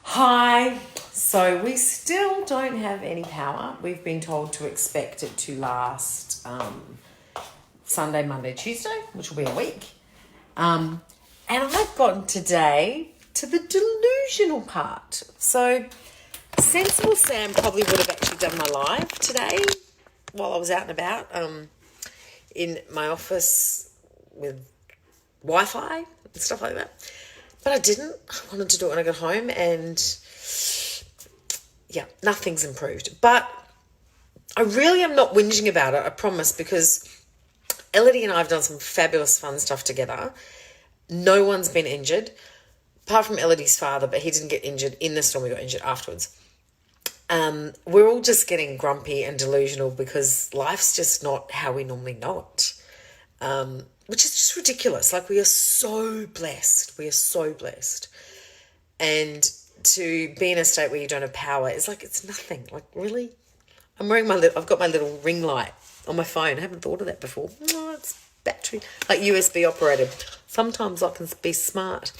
Hi. So we still don't have any power. We've been told to expect it to last Sunday, Monday, Tuesday, which will be a week. And I've gotten today to the delusional part. So Sensible Sam probably would have actually done my live today while I was out and about in my office with Wi-Fi and stuff like that. But I didn't. I wanted to do it when I got home and yeah, nothing's improved. But I really am not whinging about it, I promise, because Elodie and I have done some fabulous fun stuff together. No one's been injured, apart from Elodie's father, but he didn't get injured in the storm. We got injured afterwards. We're all just getting grumpy and delusional because life's just not how we normally know it. Which is just ridiculous. Like, we are so blessed. We are so blessed. And to be in a state where you don't have power is like, it's nothing. Like, really? I'm wearing I've got my little ring light on my phone. I haven't thought of that before. Oh, it's battery, like USB operated. Sometimes I can be smart.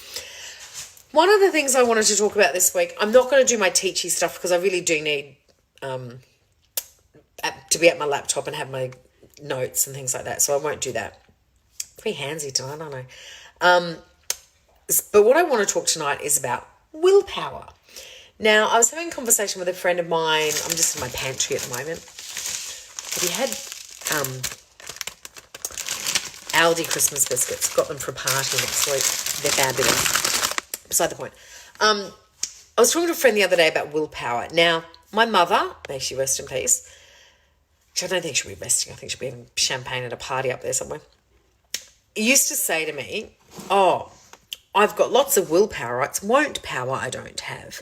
One of the things I wanted to talk about this week, I'm not going to do my teachy stuff because I really do need to be at my laptop and have my notes and things like that. So I won't do that. Pretty handsy tonight, aren't I? But what I want to talk tonight is about willpower. Now, I was having a conversation with a friend of mine. I'm just in my pantry at the moment. Have you had Aldi Christmas biscuits? Got them for a party next week. They're fabulous. Beside the point. I was talking to a friend the other day about willpower. Now, my mother, may she rest in peace, which I don't think she'll be resting. I think she'll be having champagne at a party up there somewhere, used to say to me, oh, I've got lots of willpower, it's won't power I don't have.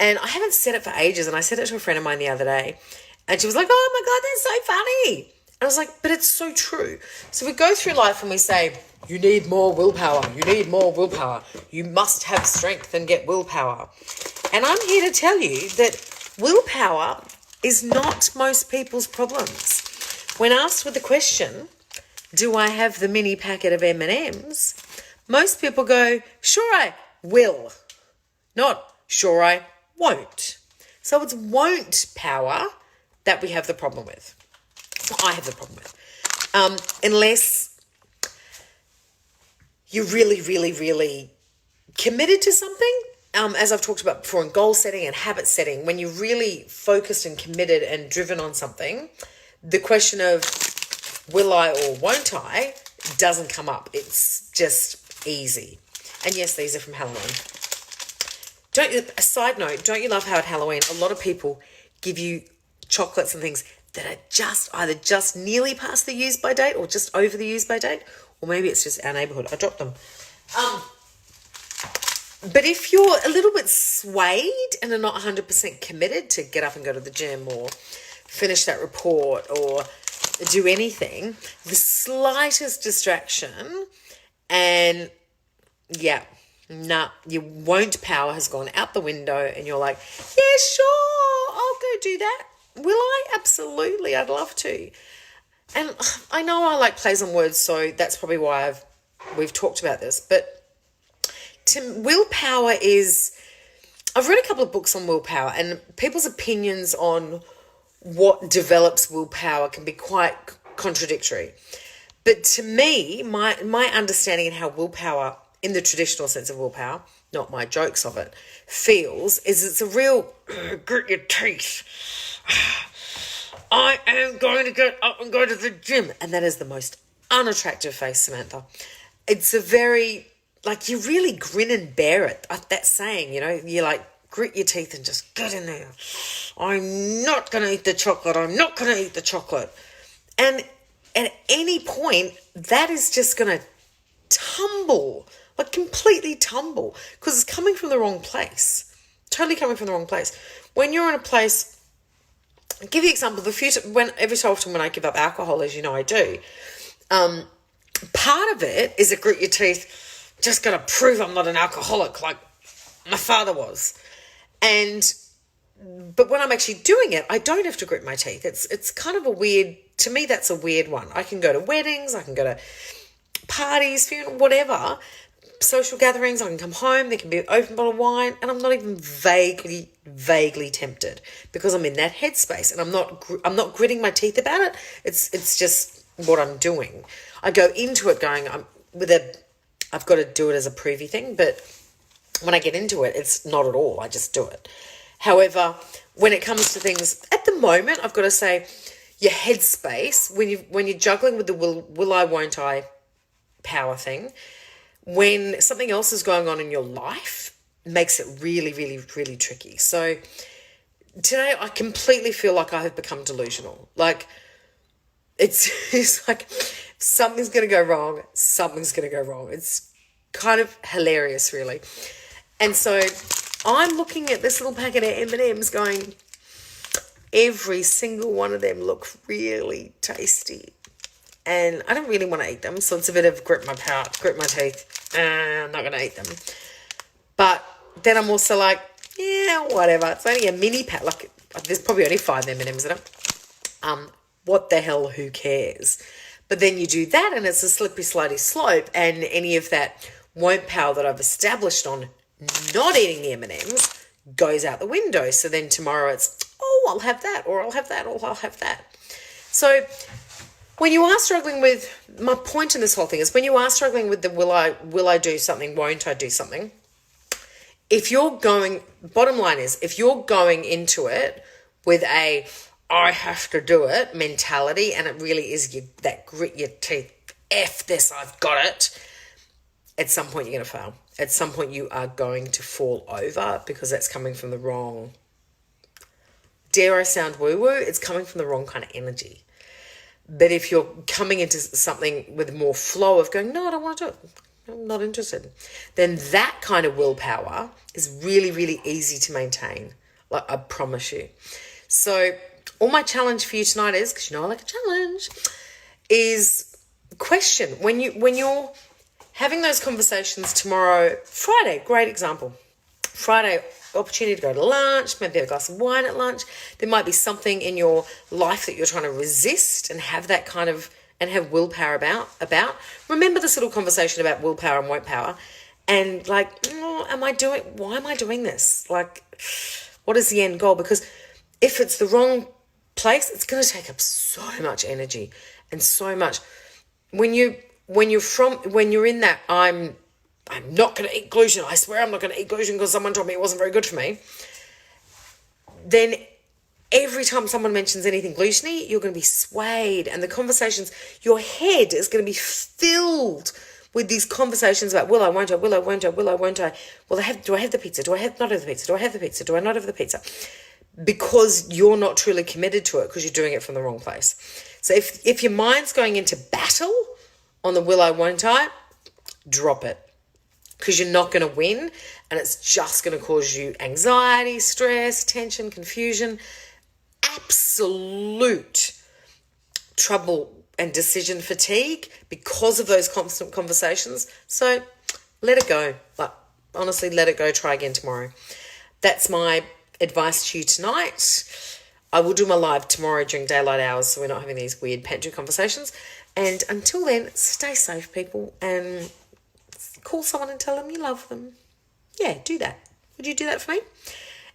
And I haven't said it for ages, and I said it to a friend of mine the other day, and she was like, oh my God, that's so funny. And I was like, but it's so true. So we go through life and we say, you need more willpower, you need more willpower, you must have strength and get willpower. And I'm here to tell you that willpower is not most people's problems. When asked with the question, do I have the mini packet of M&Ms? Most people go, sure I will. Not sure I won't. So it's won't power that we have the problem with. I have the problem with. Unless you're really, really, really committed to something. As I've talked about before in goal setting and habit setting, when you're really focused and committed and driven on something, the question of will I or won't I doesn't come up. It's just easy. And yes, these are from Halloween. A side note, don't you love how at Halloween a lot of people give you chocolates and things that are just either just nearly past the use by date or just over the use by date, or maybe it's just our neighbourhood. I dropped them. But if you're a little bit swayed and are not 100% committed to get up and go to the gym or finish that report or do anything, the slightest distraction and your won't power has gone out the window and you're like, yeah, sure, I'll go do that. Will I? Absolutely, I'd love to. And I know I like plays on words, so that's probably why we've talked about this. But willpower is, I've read a couple of books on willpower, and people's opinions on what develops willpower can be quite contradictory. But to me, my understanding and how willpower, in the traditional sense of willpower, not my jokes of it, feels is it's a real grit your teeth. I am going to get up and go to the gym. And that is the most unattractive face, Samantha. It's a very, like, you really grin and bear it. That saying, you like grit your teeth and just get in there. I'm not going to eat the chocolate. I'm not going to eat the chocolate. And at any point, that is just going to tumble, like completely tumble, because it's coming from the wrong place. Totally coming from the wrong place. When you're in a place, I'll give you an example. Every so often when I give up alcohol, as you know I do, part of it is a grit your teeth, just got to prove I'm not an alcoholic like my father was. But when I'm actually doing it, I don't have to grit my teeth. It's kind of a weird, to me, that's a weird one. I can go to weddings, I can go to parties, whatever, social gatherings, I can come home, there can be an open bottle of wine, and I'm not even vaguely tempted because I'm in that headspace, and I'm not gritting my teeth about it. It's just what I'm doing. I go into it going, I've got to do it as a preview thing, but when I get into it, it's not at all. I just do it. However, when it comes to things at the moment, I've got to say, your headspace when you're juggling with the will I, won't I power thing, when something else is going on in your life, makes it really, really, really tricky. So today I completely feel like I have become delusional. Like it's like something's going to go wrong. Something's going to go wrong. It's kind of hilarious, really. And so I'm looking at this little packet of M&Ms going, every single one of them look really tasty. And I don't really want to eat them. So it's a bit of grit my teeth. I'm not going to eat them. But then I'm also like, yeah, whatever. It's only a mini pack. Like, there's probably only 5 M&Ms in it. What the hell, who cares? But then you do that and it's a slippery, slidey slope. And any of that won't power that I've established on not eating the M&Ms goes out the window. So then tomorrow it's, I'll have that, or I'll have that, or I'll have that. So when you are struggling with, my point in this whole thing is when you are struggling with the will I do something, won't I do something, bottom line is, if you're going into it with a I have to do it mentality, and it really is that grit your teeth, F this, I've got it, at some point you're going to fail. At some point you are going to fall over because that's coming from the wrong, dare I sound woo-woo, it's coming from the wrong kind of energy. But if you're coming into something with more flow of going, no, I don't want to do it, I'm not interested, then that kind of willpower is really, really easy to maintain. Like, I promise you. So all my challenge for you tonight is, because you know I like a challenge, is question. When you're having those conversations tomorrow, Friday, great example. Friday, opportunity to go to lunch, maybe have a glass of wine at lunch. There might be something in your life that you're trying to resist and have that kind of, and have willpower about. Remember this little conversation about willpower and won't power, and like, why am I doing this? Like, what is the end goal? Because if it's the wrong place, it's going to take up so much energy and so much. When you're in that, I'm not going to eat gluten. I swear I'm not going to eat gluten because someone told me it wasn't very good for me. Then every time someone mentions anything gluten-y, you're going to be swayed. And the conversations, your head is going to be filled with these conversations about will I, won't I, will I, won't I, will I, won't I. Well, do I have the pizza? Do I not have the pizza? Do I have the pizza? Do I not have the pizza? Because you're not truly committed to it because you're doing it from the wrong place. So if your mind's going into battle on the will I, won't I, drop it. Because you're not going to win, and it's just going to cause you anxiety, stress, tension, confusion, absolute trouble and decision fatigue because of those constant conversations. So let it go. Like, honestly, let it go. Try again tomorrow. That's my advice to you tonight. I will do my live tomorrow during daylight hours, so we're not having these weird pantry conversations. And until then, stay safe, people, and call someone and tell them you love them. Yeah, do that. Would you do that for me?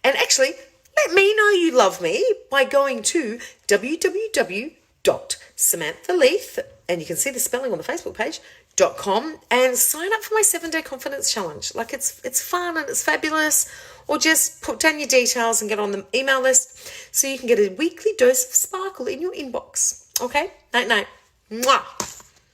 And actually, let me know you love me by going to www.samanthaleith, and you can see the spelling on the Facebook page, .com, and sign up for my 7-day confidence challenge. Like, it's fun and it's fabulous. Or just put down your details and get on the email list so you can get a weekly dose of sparkle in your inbox. Okay? Night. Mwah.